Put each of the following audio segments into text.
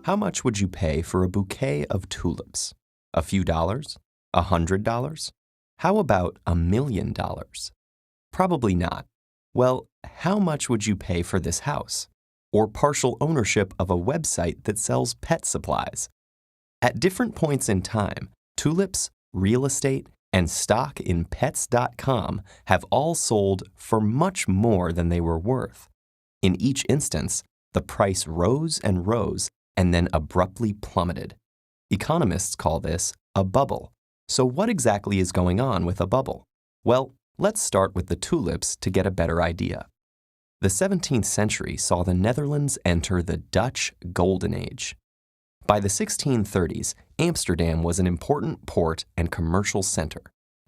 How much would you pay for a bouquet of tulips? A few dollars? $100? How about $1,000,000? Probably not. Well, how much would you pay for this house? Or partial ownership of a website that sells pet supplies? At different points in time, tulips, real estate, and stock in pets.com have all sold for much more than they were worth. In each instance, the price rose and then abruptly plummeted. Economists call this a bubble. So what exactly is going on with a bubble? Well, let's start with the tulips to get a better idea. The 17th century saw the Netherlands enter the Dutch Golden Age. By the 1630s, Amsterdam was an important port and commercial center.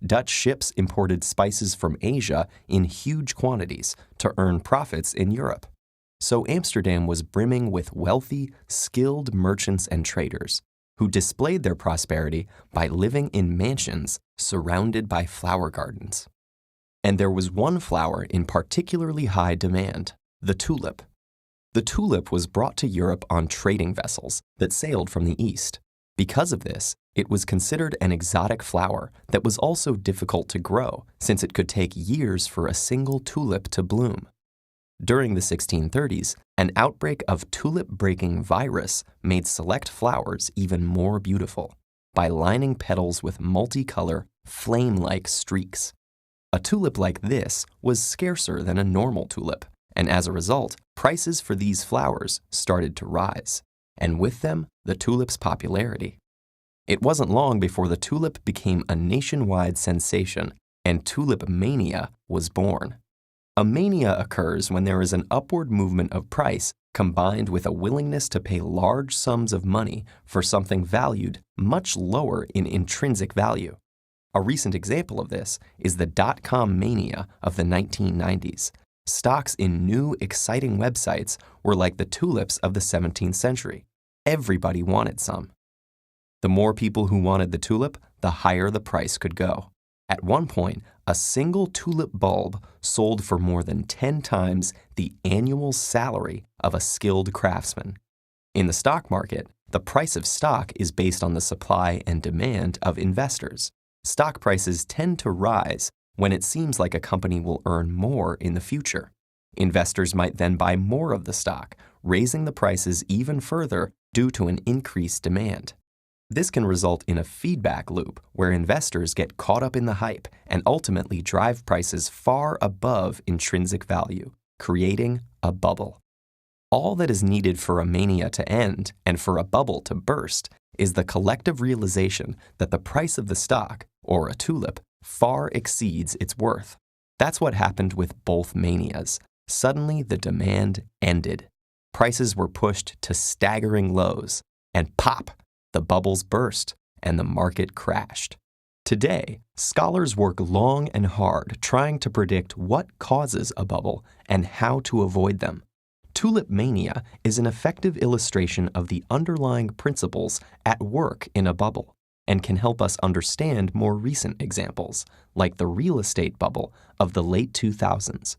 Dutch ships imported spices from Asia in huge quantities to earn profits in Europe. So Amsterdam was brimming with wealthy, skilled merchants and traders who displayed their prosperity by living in mansions surrounded by flower gardens. And there was one flower in particularly high demand, the tulip. The tulip was brought to Europe on trading vessels that sailed from the east. Because of this, it was considered an exotic flower that was also difficult to grow since it could take years for a single tulip to bloom. During the 1630s, an outbreak of tulip-breaking virus made select flowers even more beautiful by lining petals with multicolor, flame-like streaks. A tulip like this was scarcer than a normal tulip, and as a result, prices for these flowers started to rise, and with them, the tulip's popularity. It wasn't long before the tulip became a nationwide sensation, and tulip mania was born. A mania occurs when there is an upward movement of price combined with a willingness to pay large sums of money for something valued much lower in intrinsic value. A recent example of this is the dot-com mania of the 1990s. Stocks in new, exciting websites were like the tulips of the 17th century. Everybody wanted some. The more people who wanted the tulip, the higher the price could go. At one point, a single tulip bulb sold for more than 10 times the annual salary of a skilled craftsman. In the stock market, the price of stock is based on the supply and demand of investors. Stock prices tend to rise when it seems like a company will earn more in the future. Investors might then buy more of the stock, raising the prices even further due to an increased demand. This can result in a feedback loop where investors get caught up in the hype and ultimately drive prices far above intrinsic value, creating a bubble. All that is needed for a mania to end and for a bubble to burst is the collective realization that the price of the stock, or a tulip, far exceeds its worth. That's what happened with both manias. Suddenly, the demand ended. Prices were pushed to staggering lows, and pop! The bubbles burst, and the market crashed. Today, scholars work long and hard trying to predict what causes a bubble and how to avoid them. Tulip mania is an effective illustration of the underlying principles at work in a bubble and can help us understand more recent examples, like the real estate bubble of the late 2000s.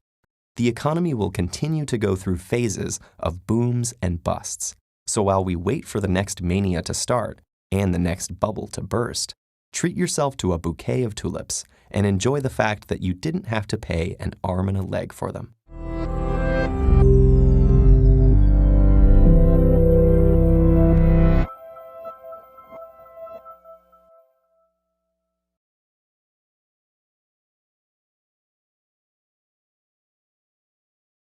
The economy will continue to go through phases of booms and busts. So while we wait for the next mania to start and the next bubble to burst, treat yourself to a bouquet of tulips and enjoy the fact that you didn't have to pay an arm and a leg for them.